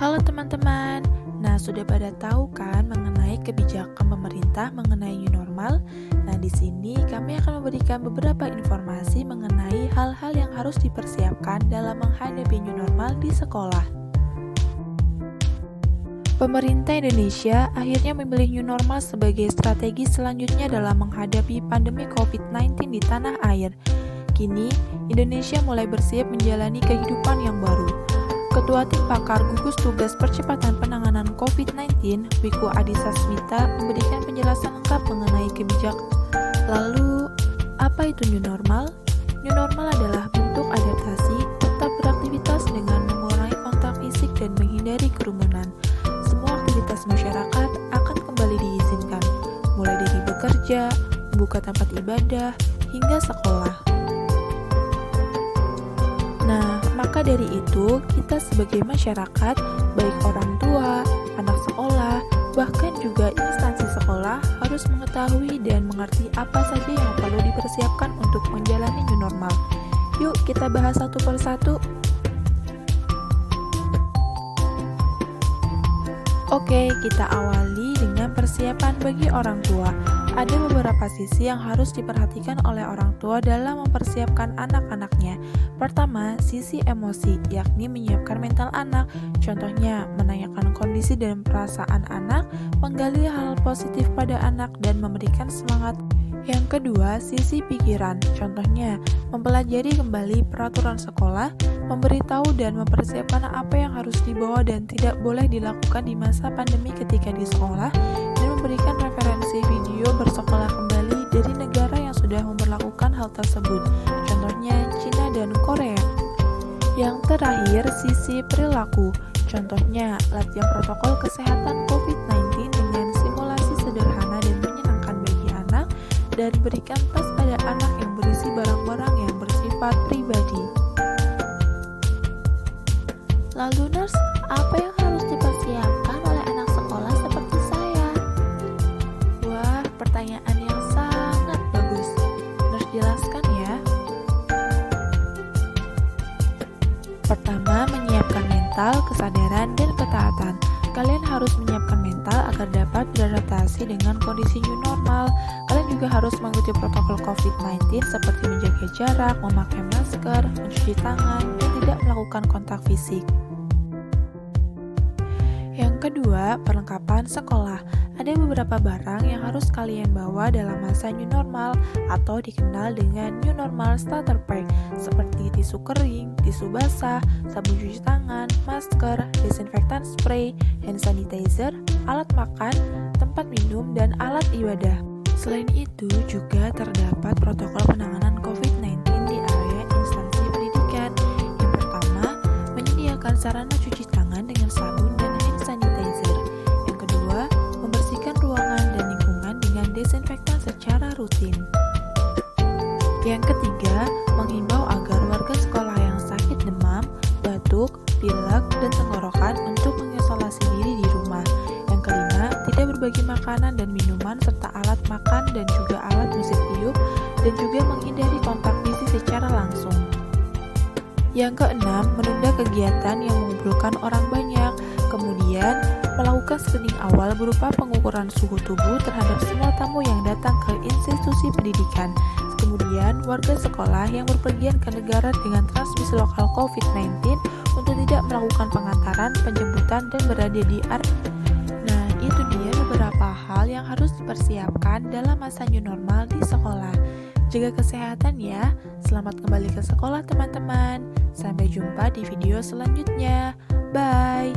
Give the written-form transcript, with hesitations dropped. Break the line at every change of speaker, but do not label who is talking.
Halo teman-teman, nah sudah pada tahu kan mengenai kebijakan pemerintah mengenai new normal? Nah di sini kami akan memberikan beberapa informasi mengenai hal-hal yang harus dipersiapkan dalam menghadapi new normal di sekolah. Pemerintah Indonesia akhirnya memilih new normal sebagai strategi selanjutnya dalam menghadapi pandemi COVID-19 di tanah air. Kini, Indonesia mulai bersiap menjalani kehidupan yang baru. Ketua Tim Pakar Gugus Tugas Percepatan Penanganan COVID-19, Wiku Adhisa Smita, memberikan penjelasan lengkap mengenai kebijakan. Lalu, apa itu new normal? New normal adalah bentuk adaptasi tetap beraktivitas dengan mengurangi kontak fisik dan menghindari kerumunan. Semua aktivitas masyarakat akan kembali diizinkan, mulai dari bekerja, membuka tempat ibadah, hingga sekolah. Nah, maka dari itu, kita sebagai masyarakat, baik orang tua, anak sekolah, bahkan juga instansi sekolah harus mengetahui dan mengerti apa saja yang perlu dipersiapkan untuk menjalani new normal. Yuk, kita bahas satu persatu. Oke, kita awali dengan persiapan bagi orang tua. Ada beberapa sisi yang harus diperhatikan oleh orang tua dalam mempersiapkan anak-anaknya. Pertama, sisi emosi, yakni menyiapkan mental anak. Contohnya, menanyakan kondisi dan perasaan anak, menggali hal positif pada anak, dan memberikan semangat. Yang kedua, sisi pikiran. Contohnya, mempelajari kembali peraturan sekolah, memberitahu dan mempersiapkan apa yang harus dibawa dan tidak boleh dilakukan di masa pandemi ketika di sekolah, dan memberikan referensi video bersekolah kembali dari negara yang sudah memperlakukan hal tersebut. Contohnya, Cina dan Korea. Yang terakhir, sisi perilaku. Contohnya, latihan protokol kesehatan COVID-19 dengan simulasi sederhana dan menyenangkan bagi anak, dan berikan tas pada anak yang berisi barang-barang yang bersifat pribadi. Lalu nurse, apa yang harus dipersiapkan oleh anak sekolah seperti saya? Wah, pertanyaan yang sangat bagus. Nurse jelaskan ya. Pertama, menyiapkan mental, kesadaran, dan ketaatan. Kalian harus menyiapkan mental agar dapat beradaptasi dengan kondisi new normal. Kalian juga harus mengikuti protokol COVID-19 seperti menjaga jarak, memakai masker, mencuci tangan, dan tidak melakukan kontak fisik. Yang kedua, perlengkapan sekolah. Ada beberapa barang yang harus kalian bawa dalam masa new normal atau dikenal dengan new normal starter pack, seperti tisu kering, tisu basah, sabun cuci tangan, masker, desinfektan spray, hand sanitizer, alat makan, tempat minum, dan alat ibadah. Selain itu, juga terdapat protokol penanganan COVID-19 di area instansi pendidikan. Yang pertama, menyediakan sarana cuci tangan dengan sabun dan hand sanitizer. Yang kedua, membersihkan ruangan dan lingkungan dengan desinfektan secara rutin. Yang ketiga, menghimbau agar warga sekolah yang sakit demam, batuk, pilek, dan tenggorokan untuk mengisolasi diri di rumah. Yang kelima, tidak berbagi makanan dan minuman serta alat makan dan juga alat musik tiup, dan juga menghindari kontak fisik secara langsung. Yang keenam, menunda kegiatan yang mengumpulkan orang banyak. Kemudian, melakukan screening awal berupa pengukuran suhu tubuh terhadap semua tamu yang datang ke institusi pendidikan. Kemudian, warga sekolah yang berpergian ke negara dengan transmisi lokal COVID-19 untuk tidak melakukan pengantaran, penjemputan, dan berada di area. Nah, itu dia beberapa hal yang harus dipersiapkan dalam masa new normal di sekolah. Jaga kesehatan ya. Selamat kembali ke sekolah teman-teman. Sampai jumpa di video selanjutnya. Bye.